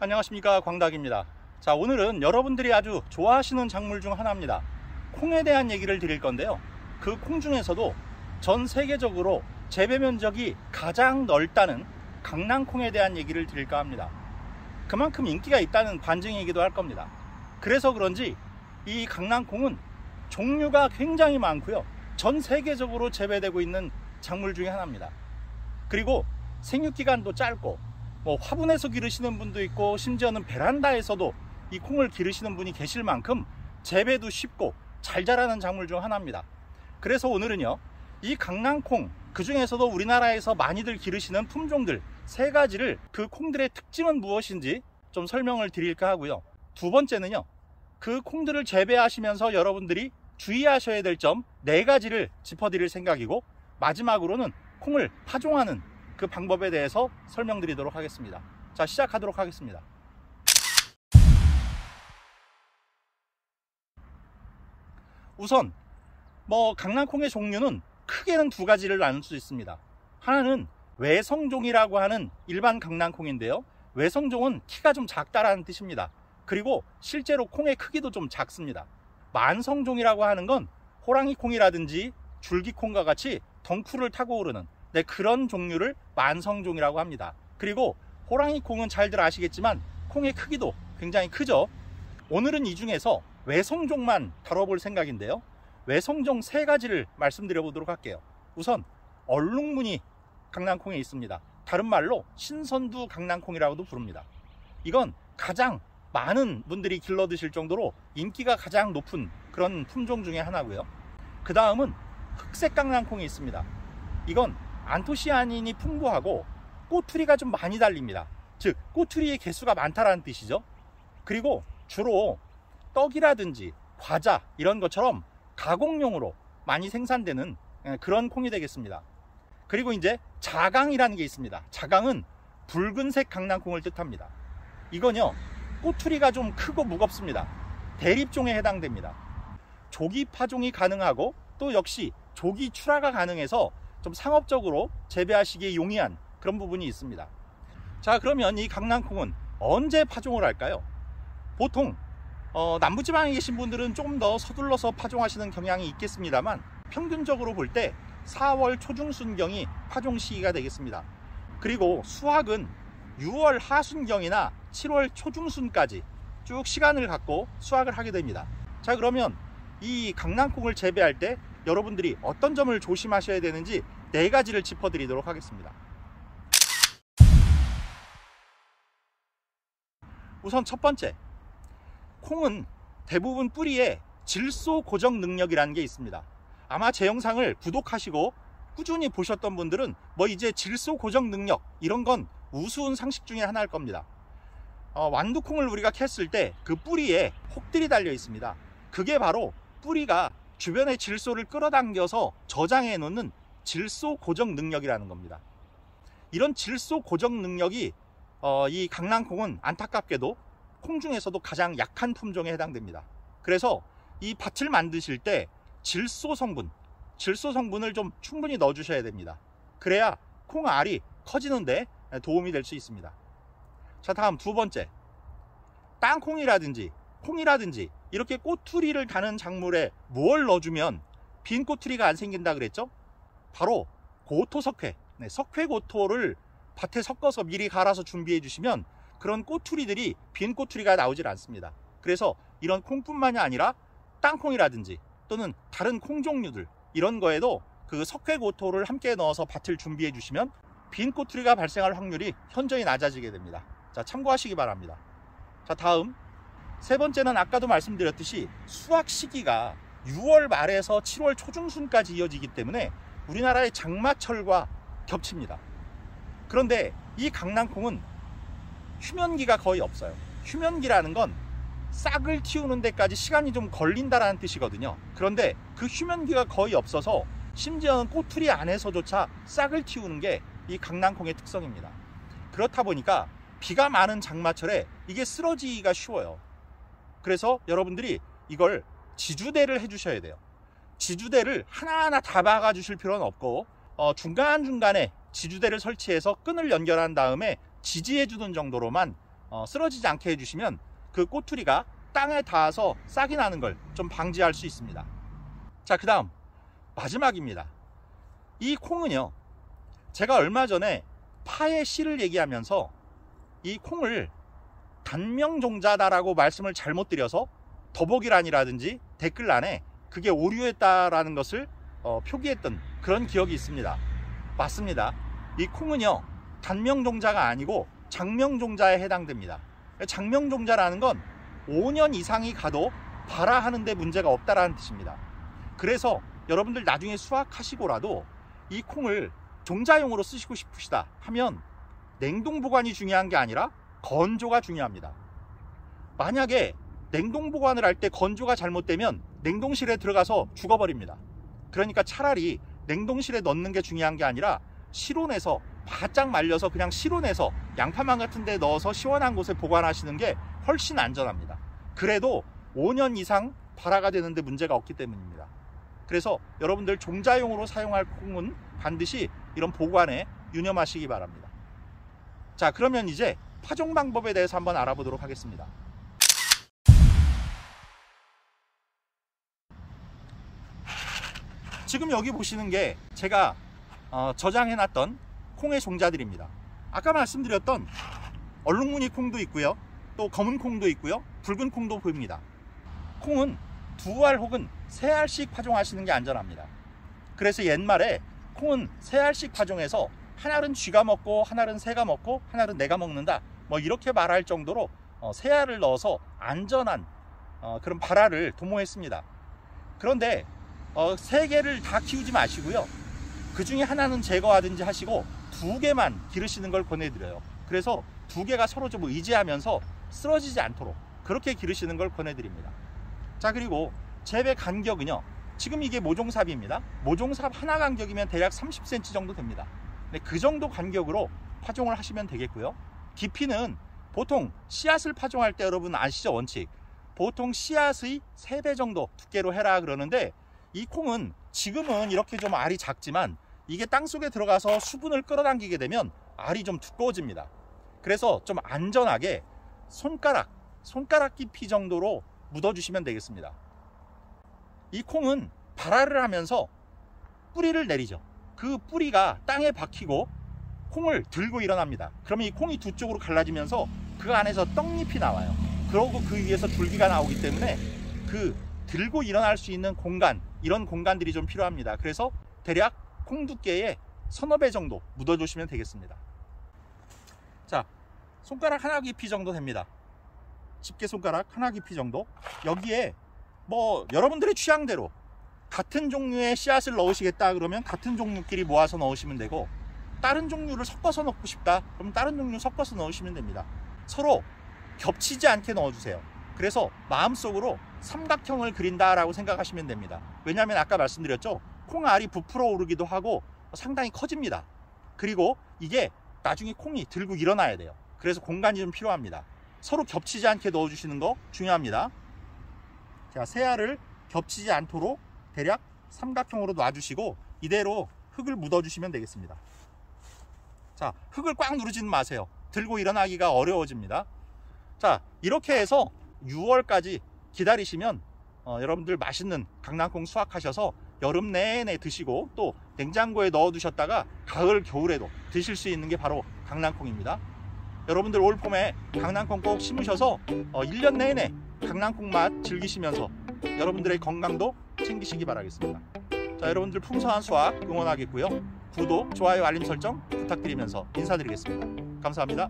안녕하십니까, 광닭입니다. 자, 오늘은 여러분들이 아주 좋아하시는 작물 중 하나입니다. 콩에 대한 얘기를 드릴 건데요. 그 콩 중에서도 전 세계적으로 재배 면적이 가장 넓다는 강낭콩에 대한 얘기를 드릴까 합니다. 그만큼 인기가 있다는 반증이기도 할 겁니다. 그래서 그런지 이 강낭콩은 종류가 굉장히 많고요, 전 세계적으로 재배되고 있는 작물 중에 하나입니다. 그리고 생육기간도 짧고 화분에서 기르시는 분도 있고, 심지어는 베란다에서도 이 콩을 기르시는 분이 계실 만큼 재배도 쉽고 잘 자라는 작물 중 하나입니다. 그래서 오늘은요, 이 강낭콩, 그 중에서도 우리나라에서 많이들 기르시는 품종들 3가지를, 그 콩들의 특징은 무엇인지 좀 설명을 드릴까 하고요. 두 번째는요, 그 콩들을 재배하시면서 여러분들이 주의하셔야 될 점 4가지를 짚어드릴 생각이고, 마지막으로는 콩을 파종하는 그 방법에 대해서 설명드리도록 하겠습니다. 자, 시작하도록 하겠습니다. 우선 강낭콩의 종류는 크게는 2가지를 나눌 수 있습니다. 하나는 외성종이라고 하는 일반 강낭콩인데요, 외성종은 키가 좀 작다라는 뜻입니다. 그리고 실제로 콩의 크기도 좀 작습니다. 만성종이라고 하는 건 호랑이콩이라든지 줄기콩과 같이 덩쿨을 타고 오르는 그런 종류를 만성종이라고 합니다. 그리고 호랑이콩은 잘들 아시겠지만 콩의 크기도 굉장히 크죠. 오늘은 이 중에서 외성종만 다뤄볼 생각인데요, 외성종 3가지를 말씀드려 보도록 할게요. 우선 얼룩무늬 강낭콩에 있습니다. 다른 말로 신선두 강낭콩이라고도 부릅니다. 이건 가장 많은 분들이 길러 드실 정도로 인기가 가장 높은 그런 품종 중에 하나고요. 그 다음은 흑색 강낭콩이 있습니다. 이건 안토시아닌이 풍부하고 꼬투리가 좀 많이 달립니다. 즉 꼬투리의 개수가 많다라는 뜻이죠. 그리고 주로 떡이라든지 과자 이런 것처럼 가공용으로 많이 생산되는 그런 콩이 되겠습니다. 그리고 이제 자강이라는 게 있습니다. 자강은 붉은색 강낭콩을 뜻합니다. 이건요, 꼬투리가 좀 크고 무겁습니다. 대립종에 해당됩니다. 조기 파종이 가능하고, 또 역시 조기 출하가 가능해서 좀 상업적으로 재배하시기에 용이한 그런 부분이 있습니다. 자, 그러면 이 강낭콩은 언제 파종을 할까요? 보통 남부지방에 계신 분들은 조금 더 서둘러서 파종하시는 경향이 있겠습니다만, 평균적으로 볼 때 4월 초중순경이 파종 시기가 되겠습니다. 그리고 수확은 6월 하순경이나 7월 초중순까지 쭉 시간을 갖고 수확을 하게 됩니다. 자, 그러면 이 강낭콩을 재배할 때 여러분들이 어떤 점을 조심하셔야 되는지 4가지를 짚어드리도록 하겠습니다. 우선 첫 번째, 콩은 대부분 뿌리에 질소 고정 능력이라는 게 있습니다. 아마 제 영상을 구독하시고 꾸준히 보셨던 분들은 이제 질소 고정 능력 이런 건 우스운 상식 중에 하나일 겁니다. 완두콩을 우리가 캤을 때 그 뿌리에 혹들이 달려 있습니다. 그게 바로 뿌리가 주변의 질소를 끌어당겨서 저장해 놓는 질소 고정 능력이라는 겁니다. 이런 질소 고정 능력이 이 강낭콩은 안타깝게도 콩 중에서도 가장 약한 품종에 해당됩니다. 그래서 이 밭을 만드실 때 질소 성분을 좀 충분히 넣어 주셔야 됩니다. 그래야 콩알이 커지는데 도움이 될 수 있습니다. 자, 다음 두 번째, 땅콩이라든지 콩이라든지 이렇게 꼬투리를 다는 작물에 뭘 넣어주면 빈 꼬투리가 안 생긴다 그랬죠? 바로 고토석회, 석회고토를 밭에 섞어서 미리 갈아서 준비해 주시면 그런 꼬투리들이, 빈 꼬투리가 나오질 않습니다. 그래서 이런 콩뿐만이 아니라 땅콩이라든지 또는 다른 콩 종류들 이런 거에도 그 석회고토를 함께 넣어서 밭을 준비해 주시면 빈 꼬투리가 발생할 확률이 현저히 낮아지게 됩니다. 자, 참고하시기 바랍니다. 자, 다음 세 번째는 아까도 말씀드렸듯이 수확 시기가 6월 말에서 7월 초중순까지 이어지기 때문에 우리나라의 장마철과 겹칩니다. 그런데 이 강낭콩은 휴면기가 거의 없어요. 휴면기라는 건 싹을 틔우는 데까지 시간이 좀 걸린다라는 뜻이거든요. 그런데 그 휴면기가 거의 없어서 심지어는 꼬투리 안에서조차 싹을 틔우는 게 이 강낭콩의 특성입니다. 그렇다 보니까 비가 많은 장마철에 이게 쓰러지기가 쉬워요. 그래서 여러분들이 이걸 지주대를 해주셔야 돼요. 지주대를 하나하나 다 박아 주실 필요는 없고 중간중간에 지주대를 설치해서 끈을 연결한 다음에 지지해 주는 정도로만 쓰러지지 않게 해주시면 그 꼬투리가 땅에 닿아서 싹이 나는 걸 좀 방지할 수 있습니다. 자, 그 다음 마지막입니다. 이 콩은요, 제가 얼마 전에 파의 씨를 얘기하면서 이 콩을 단명종자다라고 말씀을 잘못 드려서 더보기란이라든지 댓글란에 그게 오류했다라는 것을 표기했던 그런 기억이 있습니다. 맞습니다. 이 콩은요, 단명종자가 아니고 장명종자에 해당됩니다. 장명종자라는 건 5년 이상이 가도 발화하는 데 문제가 없다라는 뜻입니다. 그래서 여러분들 나중에 수확하시고라도 이 콩을 종자용으로 쓰시고 싶으시다 하면 냉동 보관이 중요한 게 아니라 건조가 중요합니다. 만약에 냉동 보관을 할 때 건조가 잘못되면 냉동실에 들어가서 죽어버립니다. 그러니까 차라리 냉동실에 넣는 게 중요한 게 아니라 실온에서 바짝 말려서 그냥 실온에서 양파망 같은 데 넣어서 시원한 곳에 보관하시는 게 훨씬 안전합니다. 그래도 5년 이상 발화가 되는데 문제가 없기 때문입니다. 그래서 여러분들 종자용으로 사용할 콩은 반드시 이런 보관에 유념하시기 바랍니다. 자, 그러면 이제 파종 방법에 대해서 한번 알아보도록 하겠습니다. 지금 여기 보시는 게 제가 저장해놨던 콩의 종자들입니다. 아까 말씀드렸던 얼룩무늬 콩도 있고요, 또 검은 콩도 있고요, 붉은 콩도 보입니다. 콩은 2알 혹은 3알씩 파종하시는 게 안전합니다. 그래서 옛말에 콩은 3알씩 파종해서 한 알은 쥐가 먹고 한 알은 새가 먹고 한 알은 내가 먹는다, 뭐 이렇게 말할 정도로 3알을 넣어서 안전한 그런 발화를 도모했습니다. 그런데 3개를 다 키우지 마시고요, 그 중에 하나는 제거하든지 하시고 2개만 기르시는 걸 권해드려요. 그래서 2개가 서로 좀 의지하면서 쓰러지지 않도록 그렇게 기르시는 걸 권해드립니다. 자, 그리고 재배 간격은요, 지금 이게 모종삽입니다. 모종삽 하나 간격이면 대략 30cm 정도 됩니다. 네, 그 정도 간격으로 파종을 하시면 되겠고요. 깊이는 보통 씨앗을 파종할 때 여러분 아시죠? 원칙 보통 씨앗의 3배 정도 두께로 해라 그러는데, 이 콩은 지금은 이렇게 좀 알이 작지만 이게 땅속에 들어가서 수분을 끌어당기게 되면 알이 좀 두꺼워집니다. 그래서 좀 안전하게 손가락 깊이 정도로 묻어주시면 되겠습니다. 이 콩은 발화를 하면서 뿌리를 내리죠. 그 뿌리가 땅에 박히고 콩을 들고 일어납니다. 그러면 이 콩이 두 쪽으로 갈라지면서 그 안에서 떡잎이 나와요. 그러고 그 위에서 줄기가 나오기 때문에 그 들고 일어날 수 있는 공간, 이런 공간들이 좀 필요합니다. 그래서 대략 콩 두께의 1~2배 정도 묻어주시면 되겠습니다. 자, 손가락 하나 깊이 정도 됩니다. 집게 손가락 하나 깊이 정도. 여기에 뭐 여러분들의 취향대로 같은 종류의 씨앗을 넣으시겠다 그러면 같은 종류끼리 모아서 넣으시면 되고, 다른 종류를 섞어서 넣고 싶다 그럼 다른 종류 섞어서 넣으시면 됩니다. 서로 겹치지 않게 넣어주세요. 그래서 마음속으로 삼각형을 그린다 라고 생각하시면 됩니다. 왜냐하면 아까 말씀드렸죠, 콩알이 부풀어 오르기도 하고 상당히 커집니다. 그리고 이게 나중에 콩이 들고 일어나야 돼요. 그래서 공간이 좀 필요합니다. 서로 겹치지 않게 넣어주시는 거 중요합니다. 자, 3알을 겹치지 않도록 대략 삼각형으로 놔주시고 이대로 흙을 묻어주시면 되겠습니다. 자, 흙을 꽉 누르지는 마세요. 들고 일어나기가 어려워집니다. 자, 이렇게 해서 6월까지 기다리시면 여러분들 맛있는 강낭콩 수확하셔서 여름 내내 드시고 또 냉장고에 넣어 두셨다가 가을 겨울에도 드실 수 있는 게 바로 강낭콩입니다. 여러분들 올 봄에 강낭콩 꼭 심으셔서 1년 내내 강낭콩 맛 즐기시면서 여러분들의 건강도 챙기시기 바라겠습니다. 자, 여러분들 풍성한 수확 응원하겠고요. 구독, 좋아요, 알림 설정 부탁드리면서 인사드리겠습니다. 감사합니다.